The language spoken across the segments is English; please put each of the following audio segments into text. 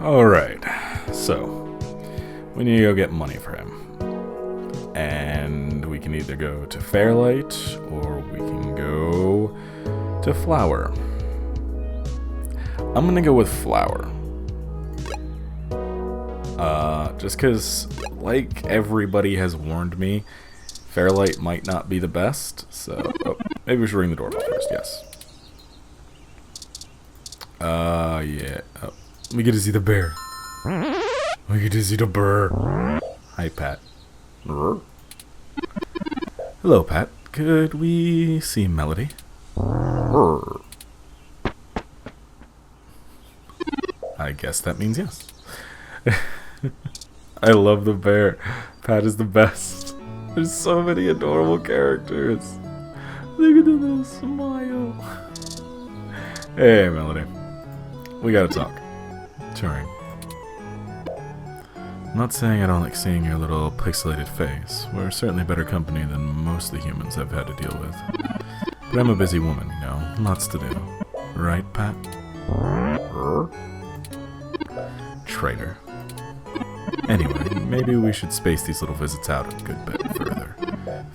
Alright, so we need to go get money for him. And we can either go to Fairlight or we can go to Flower. I'm gonna go with Flower. Just because, like everybody has warned me, Fairlight might not be the best, so maybe we should ring the doorbell first, yes. Yeah. Oh, we get to see the bear. We get to see the bear. Hi, Pat. Hello, Pat. Could we see Melody? I guess that means yes. I love the bear. Pat is the best. There's so many adorable characters. Look at the little smile. Hey, Melody. We gotta talk. Turing. I'm not saying I don't like seeing your little pixelated face. We're certainly better company than most of the humans I've had to deal with. But I'm a busy woman, you know. Lots to do. Right, Pat? Traitor. Anyway, maybe we should space these little visits out a good bit further.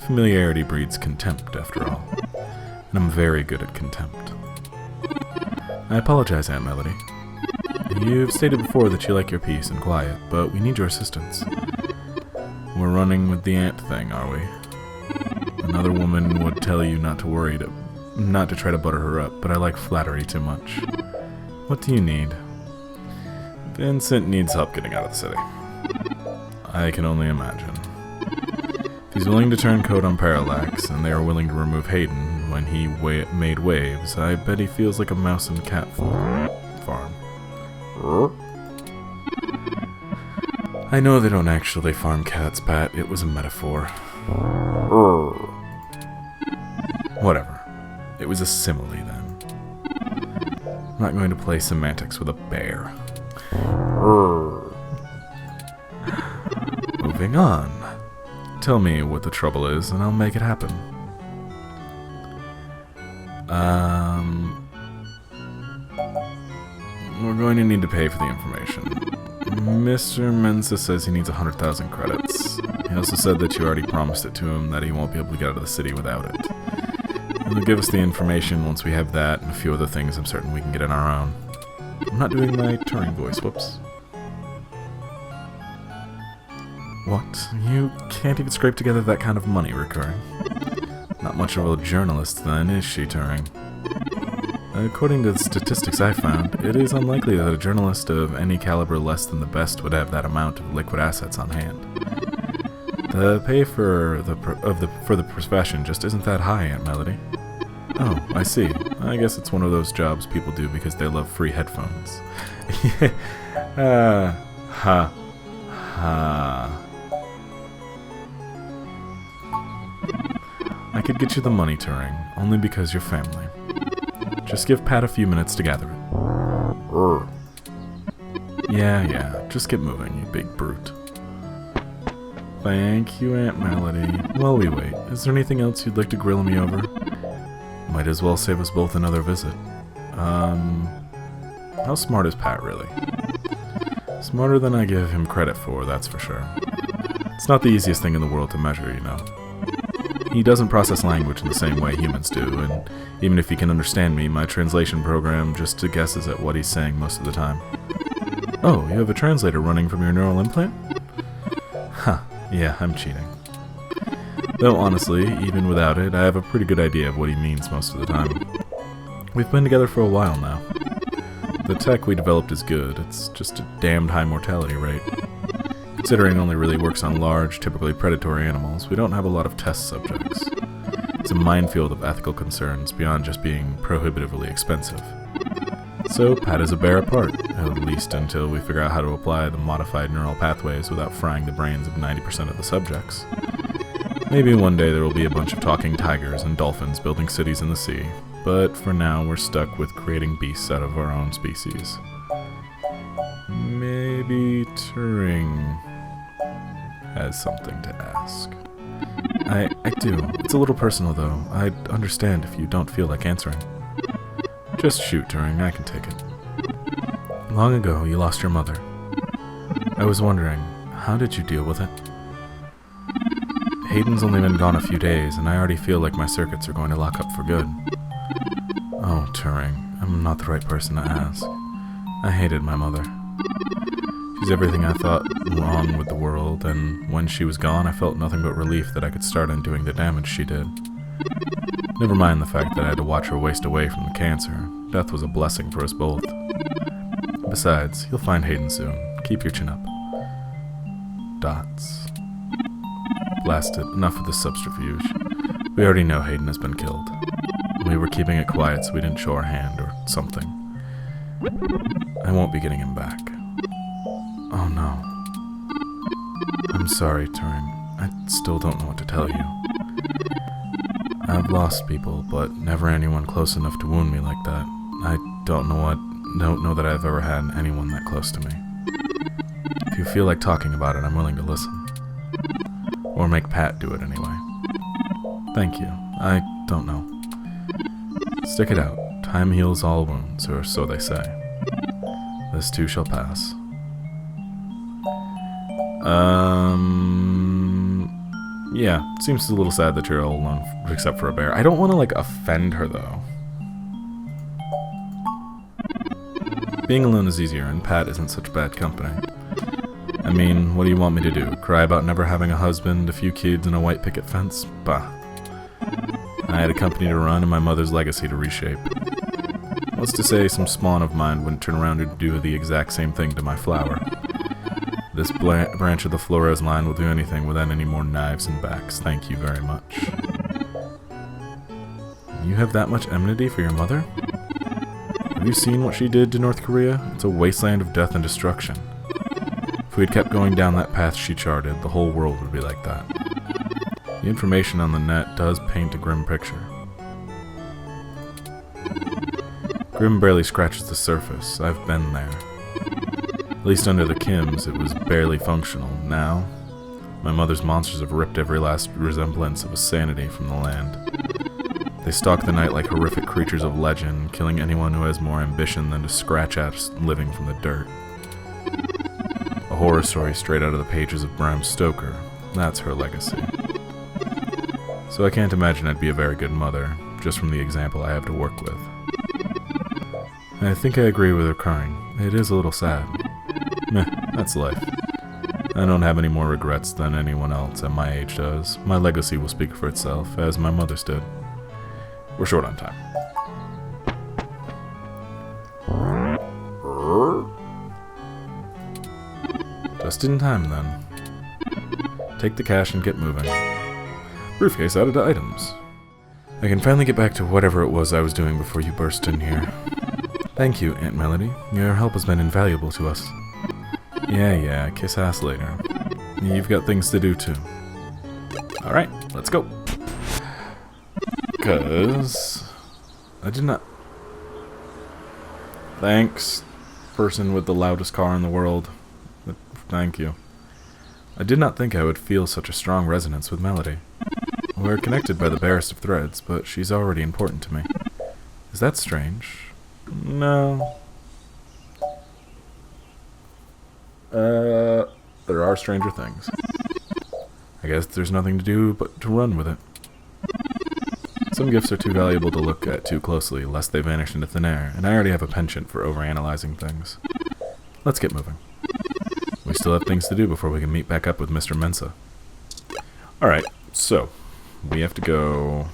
Familiarity breeds contempt, after all. And I'm very good at contempt. I apologize, Aunt Melody. You've stated before that you like your peace and quiet, but we need your assistance. We're running with the ant thing, are we? Another woman would tell you not to try to butter her up, but I like flattery too much. What do you need? Vincent needs help getting out of the city. I can only imagine. If he's willing to turn coat on Parallax, and they are willing to remove Hayden when he made waves, I bet he feels like a mouse and cat farm. I know they don't actually farm cats, Pat. It was a metaphor. Whatever. It was a simile, then. I'm not going to play semantics with a bear. Moving on. Tell me what the trouble is, and I'll make it happen. We're going to need to pay for the information. Mr. Mensa says he needs 100,000 credits. He also said that you already promised it to him, that he won't be able to get out of the city without it. He'll give us the information once we have that, and a few other things I'm certain we can get on our own. I'm not doing my Turing voice, whoops. What? You can't even scrape together that kind of money, Recurring. Not much of a journalist, then, is she, Turing? According to the statistics I found, it is unlikely that a journalist of any caliber less than the best would have that amount of liquid assets on hand. The pay for the profession just isn't that high, Aunt Melody. Oh, I see. I guess it's one of those jobs people do because they love free headphones. Ha. I could get you the money, Turing, only because you're family. Just give Pat a few minutes to gather it. Yeah, just get moving, you big brute. Thank you, Aunt Melody. While we wait, is there anything else you'd like to grill me over? Might as well save us both another visit. How smart is Pat, really? Smarter than I give him credit for, that's for sure. It's not the easiest thing in the world to measure, you know. He doesn't process language in the same way humans do, and even if he can understand me, my translation program just guesses at what he's saying most of the time. Oh, you have a translator running from your neural implant? Huh, yeah, I'm cheating. Though honestly, even without it, I have a pretty good idea of what he means most of the time. We've been together for a while now. The tech we developed is good, it's just a damned high mortality rate. Considering it only really works on large, typically predatory animals, we don't have a lot of test subjects. It's a minefield of ethical concerns beyond just being prohibitively expensive. So, Pat is a bear apart, at least until we figure out how to apply the modified neural pathways without frying the brains of 90% of the subjects. Maybe one day there will be a bunch of talking tigers and dolphins building cities in the sea, but for now we're stuck with creating beasts out of our own species. Maybe Turing has something to ask. I do. It's a little personal, though. I'd understand if you don't feel like answering. Just shoot, Turing. I can take it. Long ago, you lost your mother. I was wondering, how did you deal with it? Hayden's only been gone a few days, and I already feel like my circuits are going to lock up for good. Oh, Turing, I'm not the right person to ask. I hated my mother. She's everything I thought wrong with the world, and when she was gone, I felt nothing but relief that I could start undoing the damage she did. Never mind the fact that I had to watch her waste away from the cancer. Death was a blessing for us both. Besides, you'll find Hayden soon. Keep your chin up. Dots. Blasted. Enough of this subterfuge. We already know Hayden has been killed. We were keeping it quiet so we didn't show our hand or something. I won't be getting him back. Oh no. I'm sorry, Turing. I still don't know what to tell you. I've lost people, but never anyone close enough to wound me like that. I don't know that I've ever had anyone that close to me. If you feel like talking about it, I'm willing to listen. Or make Pat do it anyway. Thank you. I don't know. Stick it out. Time heals all wounds, or so they say. This too shall pass. Yeah, it seems a little sad that you're all alone, except for a bear. I don't want to, like, offend her, though. Being alone is easier, and Pat isn't such bad company. I mean, what do you want me to do? Cry about never having a husband, a few kids, and a white picket fence? Bah. I had a company to run and my mother's legacy to reshape. What's to say some spawn of mine wouldn't turn around and do the exact same thing to my flower? This branch of the Flores line will do anything without any more knives and backs. Thank you very much. You have that much enmity for your mother? Have you seen what she did to North Korea? It's a wasteland of death and destruction. If we had kept going down that path she charted, the whole world would be like that. The information on the net does paint a grim picture. Grim barely scratches the surface. I've been there. At least under the Kims, it was barely functional. Now, my mother's monsters have ripped every last resemblance of a sanity from the land. They stalk the night like horrific creatures of legend, killing anyone who has more ambition than to scratch at us living from the dirt. A horror story straight out of the pages of Bram Stoker. That's her legacy. So I can't imagine I'd be a very good mother, just from the example I have to work with. I think I agree with her crying. It is a little sad. Meh, that's life. I don't have any more regrets than anyone else at my age does. My legacy will speak for itself, as my mother's did. We're short on time. Just in time, then. Take the cash and get moving. Briefcase added to items. I can finally get back to whatever it was I was doing before you burst in here. Thank you, Aunt Melody. Your help has been invaluable to us. Yeah, kiss ass later. You've got things to do, too. Alright, let's go. Because I did not... Thanks, person with the loudest car in the world. Thank you. I did not think I would feel such a strong resonance with Melody. We're connected by the barest of threads, but she's already important to me. Is that strange? No. There are stranger things. I guess there's nothing to do but to run with it. Some gifts are too valuable to look at too closely, lest they vanish into thin air, and I already have a penchant for overanalyzing things. Let's get moving. We still have things to do before we can meet back up with Mr. Mensa. Alright, so, we have to go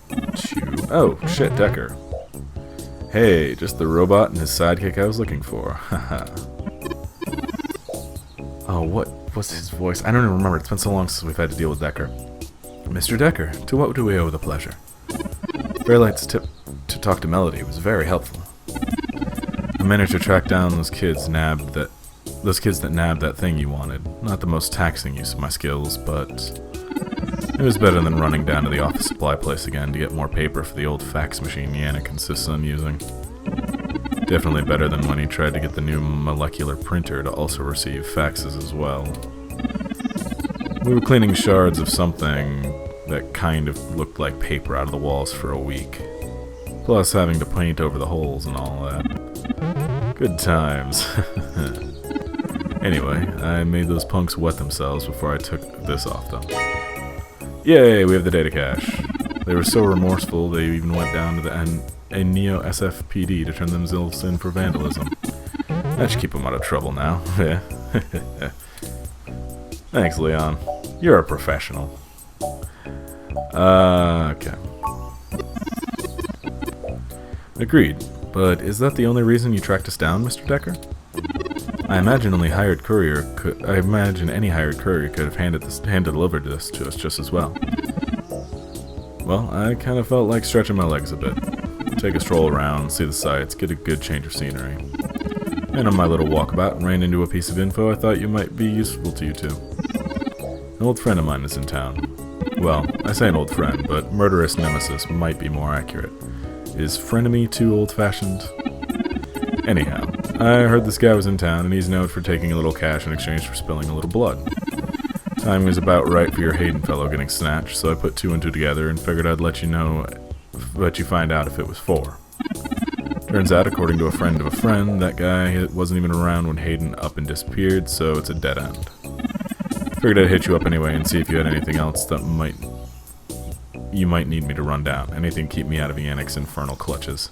to... Oh, shit, Decker. Hey, just the robot and his sidekick I was looking for. Haha. Oh, what was his voice? I don't even remember. It's been so long since we've had to deal with Decker. Mr. Decker, to what do we owe the pleasure? Fairlight's tip to talk to Melody was very helpful. I managed to track down those kids that nabbed that thing you wanted. Not the most taxing use of my skills, but it was better than running down to the office supply place again to get more paper for the old fax machine Yannick insists on using. Definitely better than when he tried to get the new molecular printer to also receive faxes as well. We were cleaning shards of something that kind of looked like paper out of the walls for a week. Plus having to paint over the holes and all that. Good times. Anyway, I made those punks wet themselves before I took this off them. Yay, we have the data cache. They were so remorseful they even went down to a Neo SFPD to turn themselves in for vandalism. That should keep them out of trouble now. Thanks, Leon. You're a professional. Okay. Agreed. But is that the only reason you tracked us down, Mr. Decker? I imagine any hired courier could have hand-delivered this to us just as well. Well, I kind of felt like stretching my legs a bit. Take a stroll around, see the sights, get a good change of scenery. And on my little walkabout, ran into a piece of info I thought might be useful to you two. An old friend of mine is in town. Well, I say an old friend, but murderous nemesis might be more accurate. Is frenemy too old-fashioned? Anyhow, I heard this guy was in town, and he's known for taking a little cash in exchange for spilling a little blood. Time was about right for your Hayden fellow getting snatched, so I put two and two together and figured I'd let you find out if it was for. Turns out, according to a friend of a friend, that guy wasn't even around when Hayden up and disappeared, so it's a dead end. Figured I'd hit you up anyway and see if you had anything else that you might need me to run down. Anything to keep me out of Yannick's infernal clutches.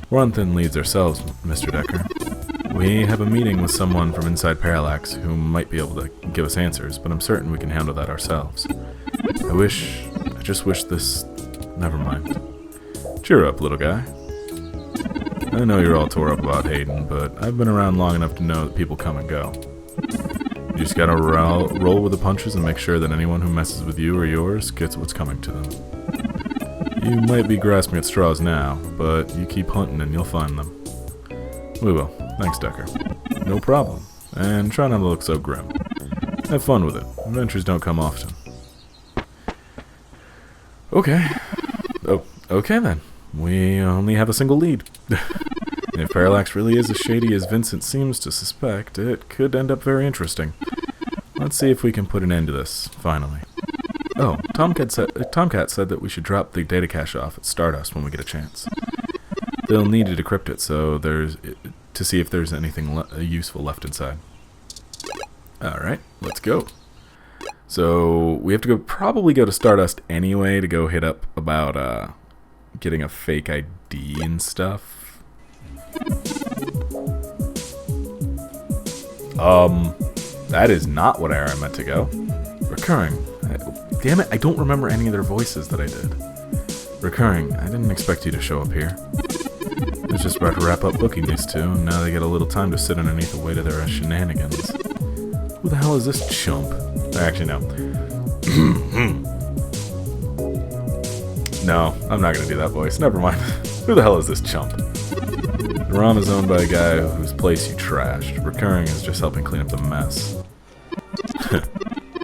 We're on thin leads ourselves, Mr. Decker. We have a meeting with someone from inside Parallax who might be able to give us answers, but I'm certain we can handle that ourselves. I just wish this... Never mind. Cheer up, little guy. I know you're all tore up about Hayden, but I've been around long enough to know that people come and go. You just gotta roll with the punches and make sure that anyone who messes with you or yours gets what's coming to them. You might be grasping at straws now, but you keep hunting and you'll find them. We will. Thanks, Decker. No problem. And try not to look so grim. Have fun with it. Adventures don't come often. Okay. Oh, okay then. We only have a single lead. If Parallax really is as shady as Vincent seems to suspect, it could end up very interesting. Let's see if we can put an end to this, finally. Oh, Tomcat said that we should drop the data cache off at Stardust when we get a chance. They'll need to decrypt it, so to see if there's anything useful left inside. Alright, let's go. So, we have to probably go to Stardust anyway to go hit up about getting a fake ID and stuff. That is not what I meant to go. Recurring. Damn it, I don't remember any of their voices that I did. Recurring, I didn't expect you to show up here. I was just about to wrap up booking these two, and now they get a little time to sit underneath the weight of their shenanigans. Who the hell is this chump? Actually, no. No, I'm not gonna do that voice. Never mind. Who the hell is this chump? The ROM is owned by a guy whose place you trashed. Recurring is just helping clean up the mess.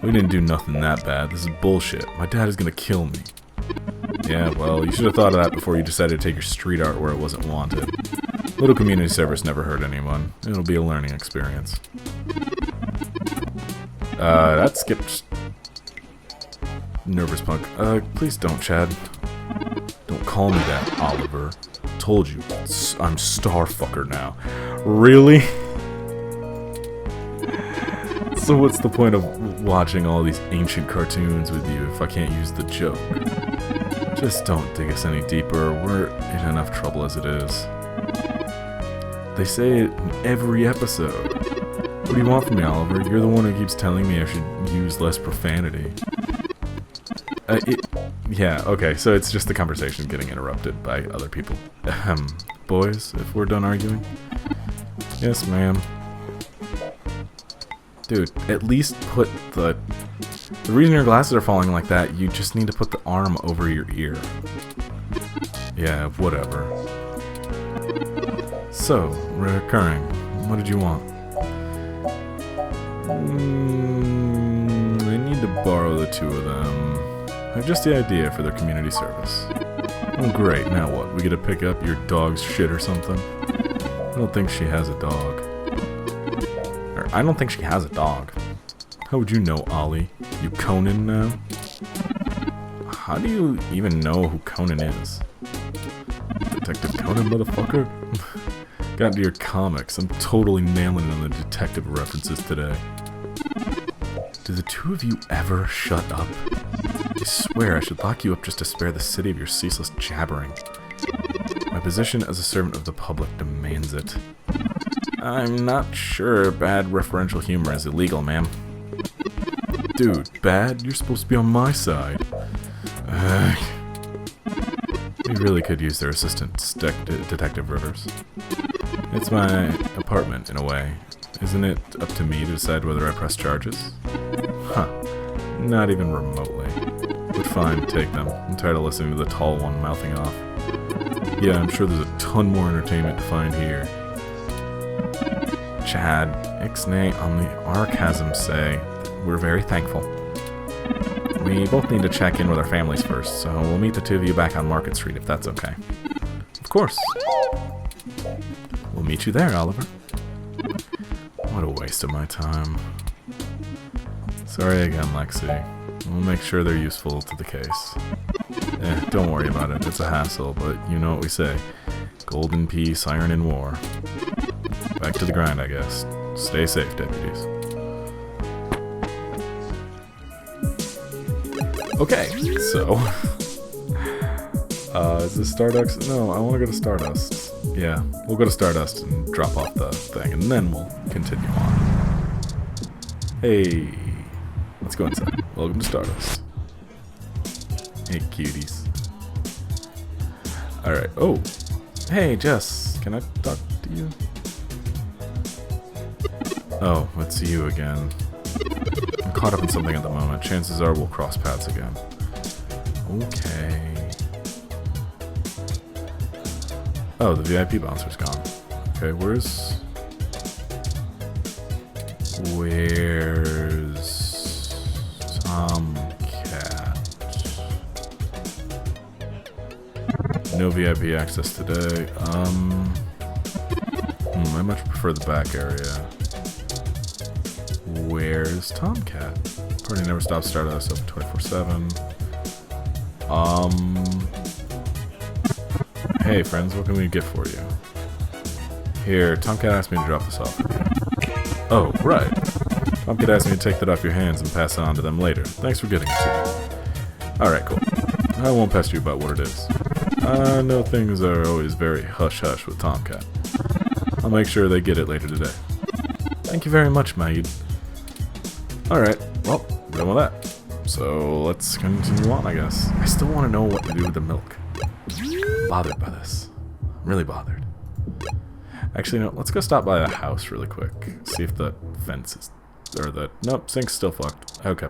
We didn't do nothing that bad. This is bullshit. My dad is gonna kill me. Yeah, well, you should have thought of that before you decided to take your street art where it wasn't wanted. Little community service never hurt anyone. It'll be a learning experience. That skipped... Nervous punk. Please don't, Chad. Don't call me that, Oliver. Told you. I'm Starfucker now. Really? So what's the point of watching all these ancient cartoons with you if I can't use the joke? Just don't dig us any deeper. We're in enough trouble as it is. They say it in every episode. What do you want from me, Oliver? You're the one who keeps telling me I should use less profanity. Yeah, okay, so it's just the conversation getting interrupted by other people. Boys, if we're done arguing? Yes, ma'am. Dude, at least put the reason your glasses are falling like that, you just need to put the arm over your ear. Yeah, whatever. So, recurring, what did you want? I need to borrow the two of them. I have just the idea for their community service. Oh great, now what? We get to pick up your dog's shit or something? I don't think she has a dog. Or, I don't think she has a dog. How would you know, Ollie? You Conan now? How do you even know who Conan is? Detective Conan, motherfucker? Got into your comics. I'm totally nailing it on the detective references today. Do the two of you ever shut up? I swear I should lock you up just to spare the city of your ceaseless jabbering. My position as a servant of the public demands it. I'm not sure bad referential humor is illegal, ma'am. Dude, bad? You're supposed to be on my side. We really could use their assistance, Detective Rivers. It's my apartment, in a way. Isn't it up to me to decide whether I press charges? Huh. Not even remotely. But fine, take them. I'm tired of listening to the tall one mouthing off. Yeah, I'm sure there's a ton more entertainment to find here. Chad, ixnay on the archasm say, we're very thankful. We both need to check in with our families first, so we'll meet the two of you back on Market Street if that's okay. Of course. We'll meet you there, Oliver. What a waste of my time. Sorry again, Lexi. We'll make sure they're useful to the case. Don't worry about it. It's a hassle, but you know what we say. Gold in peace, iron in war. Back to the grind, I guess. Stay safe, deputies. Okay, so... is this Stardust? No, I want to go to Stardust. Yeah, we'll go to Stardust and drop off the thing, and then we'll continue on. Hey, let's go inside. Welcome to Stardust. Hey, cuties. Alright, oh. Hey, Jess, can I talk to you? Oh, it's you again. I'm caught up in something at the moment. Chances are we'll cross paths again. Okay. Oh, the VIP bouncer's gone. Okay, where's Tomcat? No VIP access today. I much prefer the back area. Where's Tomcat? Party never stops, Stardust open 24/7. Hey friends, what can we get for you? Here, Tomcat asked me to drop this off for you. Oh, right. Tomcat asked me to take that off your hands and pass it on to them later. Thanks for getting it to me. Alright, cool. I won't pester you about what it is. I know things are always very hush-hush with Tomcat. I'll make sure they get it later today. Thank you very much, Maid. Alright, well, done with that. So, let's continue on, I guess. I still want to know what to do with the milk. I'm bothered by this. I'm really bothered. Actually, no, let's go stop by the house really quick. See if the fence is... Or the... Nope, sink's still fucked. Okay.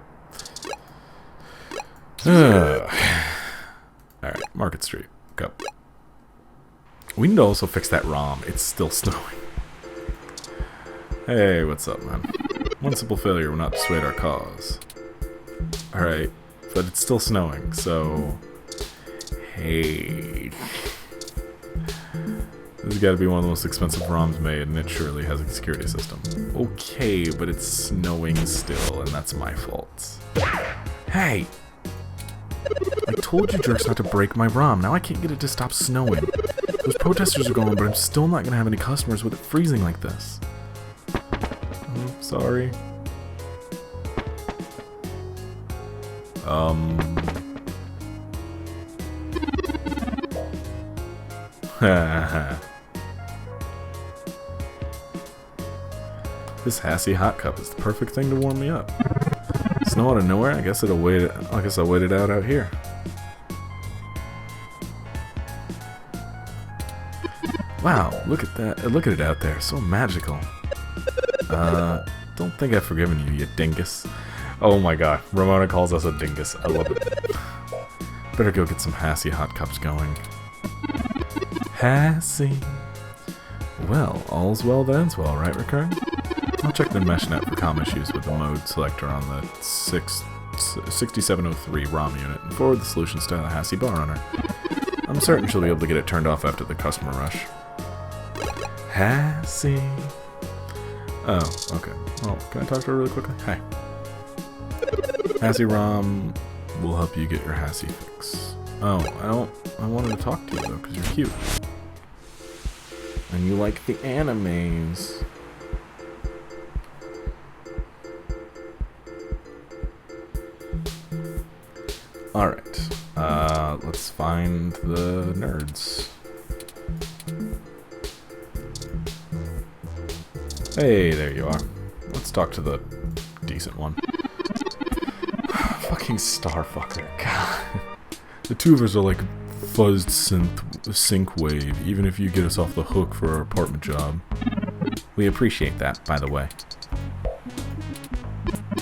Alright, Market Street. Go. We need to also fix that ROM. It's still snowing. Hey, what's up, man? One simple failure will not dissuade our cause. Alright, but it's still snowing, so... Hey... This has got to be one of the most expensive ROMs made, and it surely has a security system. Okay, but it's snowing still, and that's my fault. Hey! I told you jerks not to break my ROM. Now I can't get it to stop snowing. Those protesters are gone, but I'm still not going to have any customers with it freezing like this. I'm sorry. This Hassy hot cup is the perfect thing to warm me up. Snow out of nowhere? I guess I'll wait it out here. Wow, look at that. Look at it out there. So magical. Don't think I've forgiven you, you dingus. Oh my god, Ramona calls us a dingus. I love it. Better go get some Hassy hot cups going. Hassy. Well, all's well that ends well, right, Recurring? I'll check the meshnet for comm issues with the mode selector on the 6703 ROM unit and forward the solutions to the Hassy bar runner. I'm certain she'll be able to get it turned off after the customer rush. Hassy. Oh, okay. Well, can I talk to her really quickly? Hi. Hassy ROM will help you get your Hassy fix. Oh, I wanted to talk to you though, because you're cute. And you like the animes. Alright. Let's find the nerds. Hey, there you are. Let's talk to the decent one. Fucking Starfucker. God. The two of us are like fuzzed sync wave, even if you get us off the hook for our apartment job. We appreciate that, by the way.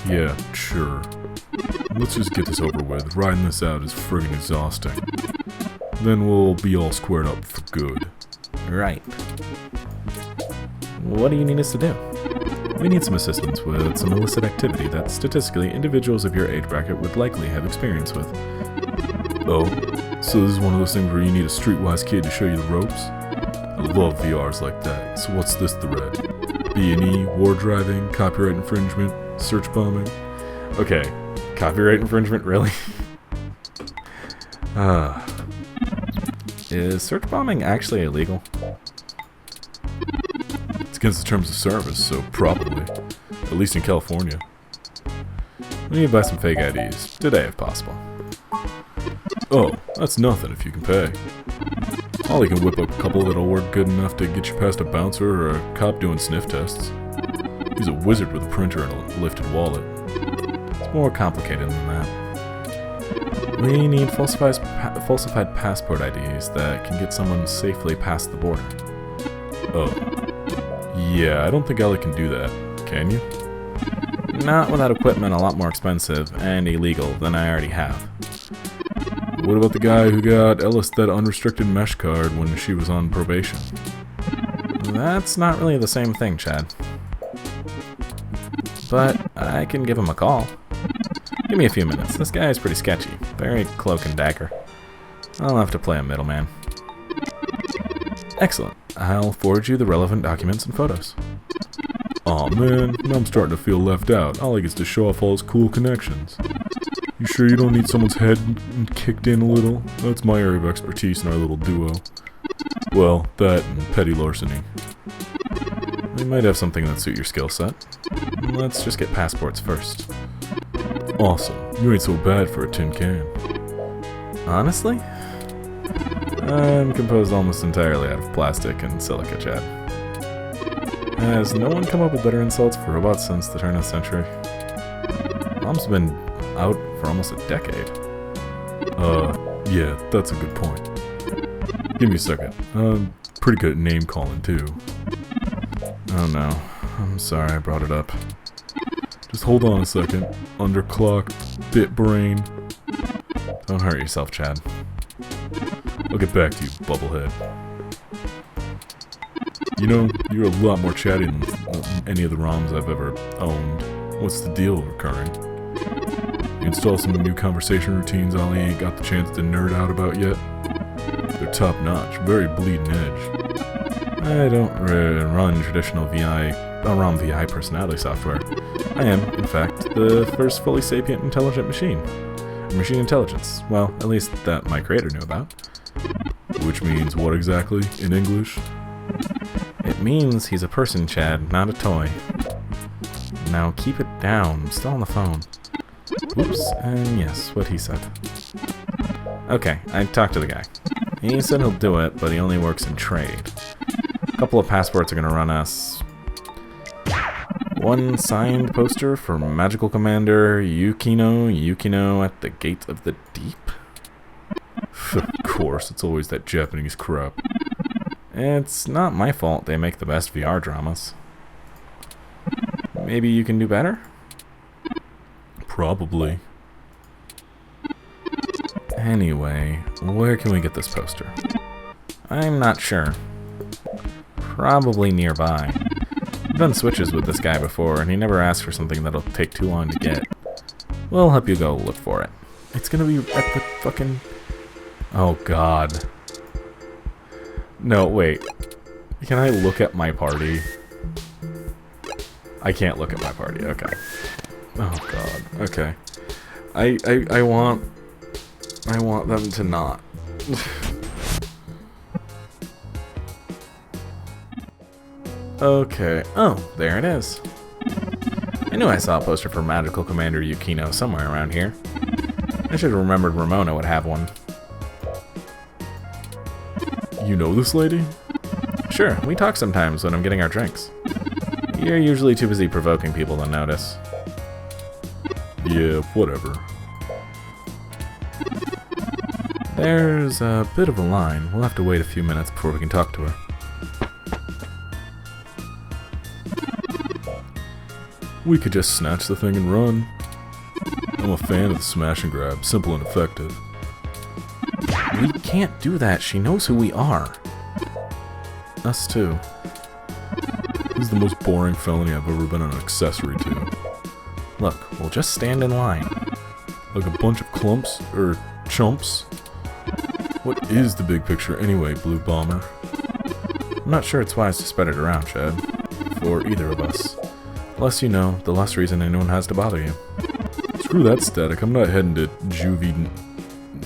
Yeah, sure. Let's just get this over with. Riding this out is friggin' exhausting. Then we'll be all squared up for good. Right. What do you need us to do? We need some assistance with some illicit activity that statistically individuals of your age bracket would likely have experience with. Oh, so this is one of those things where you need a streetwise kid to show you the ropes? I love VRs like that. So what's this thread? B&E, war driving, copyright infringement, search bombing? Okay, copyright infringement, really? Is search bombing actually illegal? It's against the terms of service, so probably. At least in California. We need to buy some fake IDs. Today, if possible. Oh, that's nothing if you can pay. Ollie can whip up a couple that'll work good enough to get you past a bouncer or a cop doing sniff tests. He's a wizard with a printer and a lifted wallet. It's more complicated than that. We need falsified passport IDs that can get someone safely past the border. Oh. Yeah, I don't think Ollie can do that. Can you? Not without equipment a lot more expensive and illegal than I already have. What about the guy who got Ellis that unrestricted mesh card when she was on probation? That's not really the same thing, Chad. But I can give him a call. Give me a few minutes. This guy is pretty sketchy. Very cloak and dagger. I'll have to play a middleman. Excellent. I'll forward you the relevant documents and photos. Aw man, I'm starting to feel left out. Ollie gets to show off all his cool connections. You sure you don't need someone's head kicked in a little? That's my area of expertise in our little duo. Well, that and petty larceny. We might have something that suit your skill set. Let's just get passports first. Awesome. You ain't so bad for a tin can. Honestly? I'm composed almost entirely out of plastic and silica, Chad. Has no one come up with better insults for robots since the turn of the century? Mom's been out for almost a decade. Yeah, that's a good point. Give me a second. Pretty good at name calling, too. Oh no. I'm sorry I brought it up. Just hold on a second. Underclock, bit brain. Don't hurt yourself, Chad. I'll get back to you, bubblehead. You know, you're a lot more chatty than any of the ROMs I've ever owned. What's the deal, recurring? You install some new conversation routines Ollie ain't got the chance to nerd out about yet? They're top-notch, very bleeding edge. I don't run traditional ROM VI personality software. I am, in fact, the first fully sapient intelligent machine. Machine intelligence. Well, at least that my creator knew about. Which means what exactly, in English? It means he's a person, Chad, not a toy. Now keep it down. I'm still on the phone. Oops, and yes, what he said. Okay, I talked to the guy. He said he'll do it, but he only works in trade. A couple of passports are gonna run us. One signed poster for Magical Commander Yukino at the Gate of the Deep. Of course, it's always that Japanese crap. It's not my fault they make the best VR dramas. Maybe you can do better? Probably. Anyway, where can we get this poster? I'm not sure. Probably nearby. I've done switches with this guy before, and he never asks for something that'll take too long to get. We'll help you go look for it. It's gonna be at the fucking... Oh god. No, wait. Can I look at my party? I can't look at my party, okay. Oh god, okay. I want them to not. Okay. Oh, there it is. I knew I saw a poster for Magical Commander Yukino somewhere around here. I should have remembered Ramona would have one. You know this lady? Sure, we talk sometimes when I'm getting our drinks. You're usually too busy provoking people to notice. Yeah, whatever. There's a bit of a line. We'll have to wait a few minutes before we can talk to her. We could just snatch the thing and run. I'm a fan of the smash and grab, simple and effective. We can't do that. She knows who we are. Us too. This is the most boring felony I've ever been an accessory to. Look, we'll just stand in line. Like a bunch of clumps, or chumps? What is the big picture anyway, Blue Bomber? I'm not sure it's wise to spread it around, Chad. For either of us. The less you know, the less reason anyone has to bother you. Screw that static, I'm not heading to juvie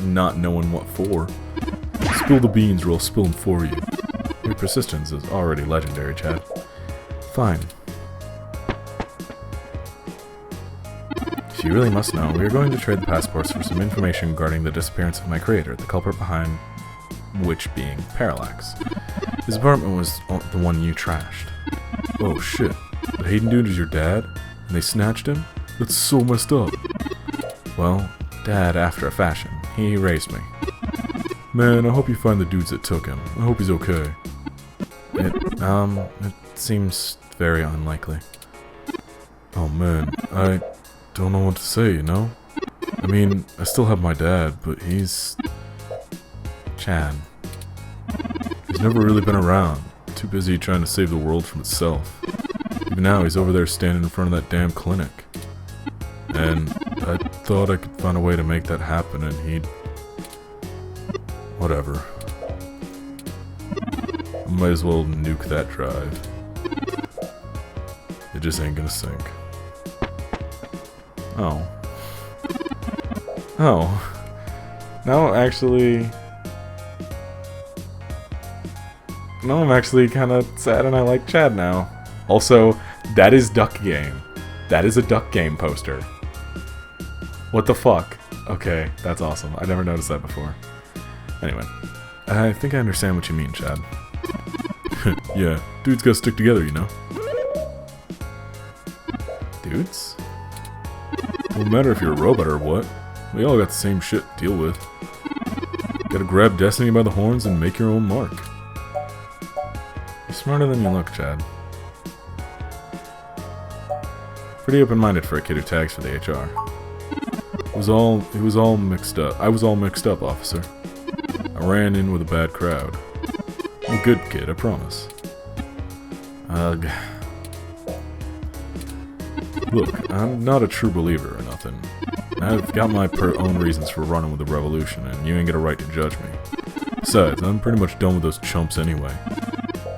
not knowing what for. Spill the beans or I'll spill them for you. Your persistence is already legendary, Chad. Fine. If you really must know, we are going to trade the passports for some information regarding the disappearance of my creator, the culprit behind which being Parallax. His apartment was the one you trashed. Oh shit. The Hayden dude is your dad? And they snatched him? That's so messed up. Well, Dad after a fashion. He raised me. Man, I hope you find the dudes that took him. I hope he's okay. It seems very unlikely. Oh man, I don't know what to say, you know? I mean, I still have my dad, but he's... Chad. He's never really been around. Too busy trying to save the world from itself. Even now, he's over there standing in front of that damn clinic. And I thought I could find a way to make that happen, and he'd... Whatever. I might as well nuke that drive. It just ain't gonna sink. Oh. Oh. Now I'm actually kind of sad and I like Chad now. Also, that is Duck Game. That is a Duck Game poster. What the fuck? Okay, that's awesome. I never noticed that before. Anyway, I think I understand what you mean, Chad. Yeah, dudes gotta stick together, you know? Dudes? Don't matter if you're a robot or what. We all got the same shit to deal with. Gotta grab destiny by the horns and make your own mark. You're smarter than you look, Chad. Pretty open-minded for a kid who tags for the HR. It was all mixed up. I was all mixed up, officer. I ran in with a bad crowd. I'm a good kid, I promise. Ugh. Look, I'm not a true believer or nothing. I've got my own reasons for running with the revolution, and you ain't got a right to judge me. Besides, I'm pretty much done with those chumps anyway.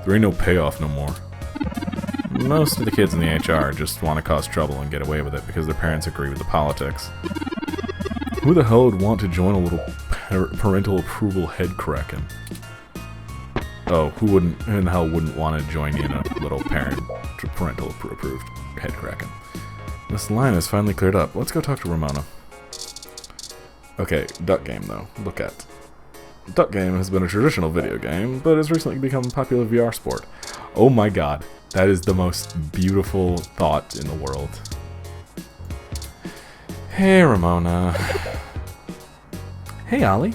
There ain't no payoff no more. Most of the kids in the HR just want to cause trouble and get away with it because their parents agree with the politics. Who the hell would want to join a little parental approval head cracking? Oh, who in the hell wouldn't want to join in a little parental approved head cracking? This line is finally cleared up. Let's go talk to Ramona. Okay, Duck Game though. Look at. Duck Game has been a traditional video game, but has recently become a popular VR sport. Oh my god, that is the most beautiful thought in the world. Hey, Ramona. Hey, Ollie.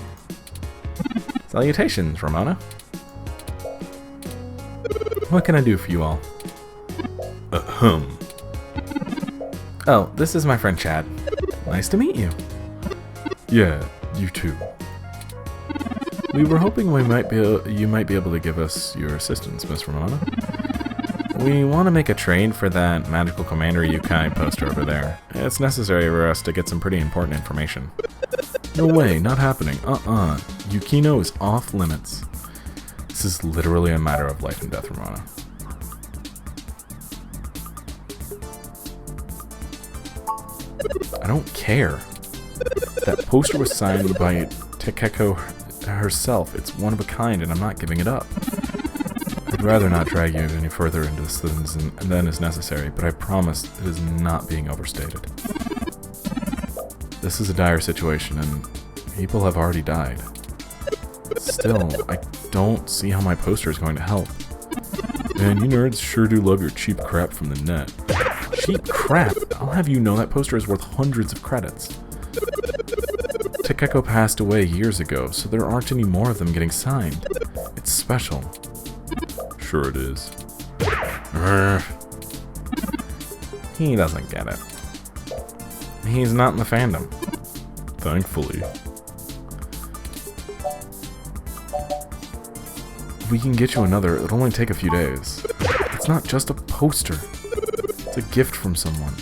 Salutations, Ramona. What can I do for you all? Ahem. Oh, this is my friend Chad. Nice to meet you. Yeah, you too. We were hoping you might be able to give us your assistance, Miss Ramona. We want to make a trade for that Magical Commander Yukai poster over there. It's necessary for us to get some pretty important information. No way, not happening. Yukino is off limits. This is literally a matter of life and death, Ramona. I don't care. That poster was signed by Takeko herself. It's one of a kind, and I'm not giving it up. I'd rather not drag you any further into this than is necessary, but I promise it is not being overstated. This is a dire situation, and people have already died. Still, I don't see how my poster is going to help. Man, you nerds sure do love your cheap crap from the net. Cheap crap? I'll have you know that poster is worth hundreds of credits. Takeko passed away years ago, so there aren't any more of them getting signed. It's special. Sure it is. He doesn't get it. He's not in the fandom. Thankfully. We can get you another. It'll only take a few days. It's not just a poster. It's a gift from someone.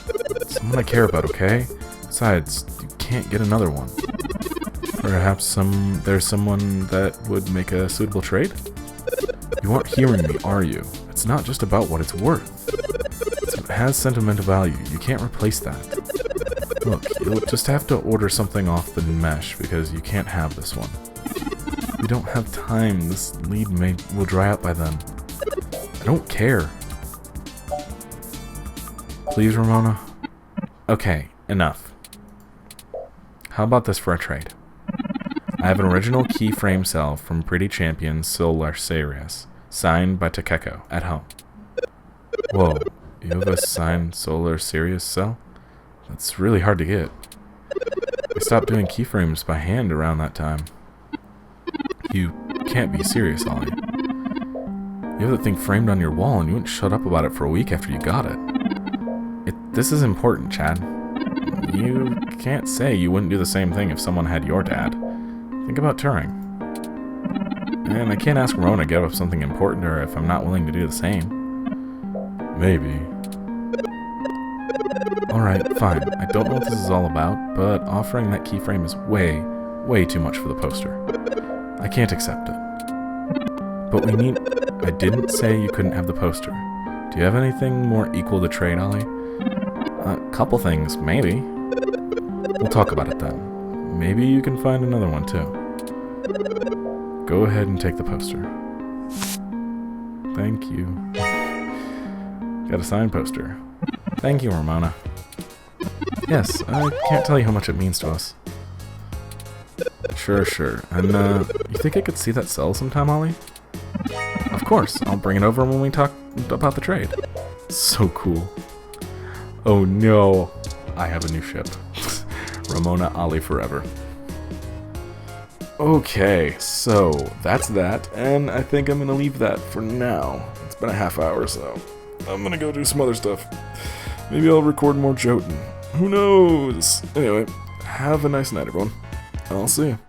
Someone I care about, okay? Besides, you can't get another one. Perhaps there's someone that would make a suitable trade? You aren't hearing me, are you? It's not just about what it's worth. It has sentimental value. You can't replace that. Look, you'll just have to order something off the mesh because you can't have this one. We don't have time. This lead will dry out by then. I don't care. Please, Ramona? Okay, enough. How about this for a trade? I have an original keyframe cell from Pretty Champion Solar Sirius, signed by Takeko, at home. Whoa, you have a signed Solar Sirius cell? That's really hard to get. I stopped doing keyframes by hand around that time. You can't be serious, Ollie. You have that thing framed on your wall and you wouldn't shut up about it for a week after you got it. This is important, Chad. You can't say you wouldn't do the same thing if someone had your dad. Think about Turing. And I can't ask Ramona to give up something important to her if I'm not willing to do the same. Maybe. Alright, fine. I don't know what this is all about, but offering that keyframe is way too much for the poster. I can't accept it. But we need... I didn't say you couldn't have the poster. Do you have anything more equal to trade, Ollie? A couple things, maybe. We'll talk about it then. Maybe you can find another one, too. Go ahead and take the poster. Thank you. Got a signed poster. Thank you, Ramona. Yes, I can't tell you how much it means to us. Sure. And, you think I could see that cell sometime, Ollie? Of course, I'll bring it over when we talk about the trade. So cool. Oh no, I have a new ship. Ramona Ollie forever. Okay, so that's that, and I think I'm gonna leave that for now. It's been a half hour, so I'm gonna go do some other stuff. Maybe I'll record more Jotun. Who knows? Anyway, have a nice night, everyone. I'll see you.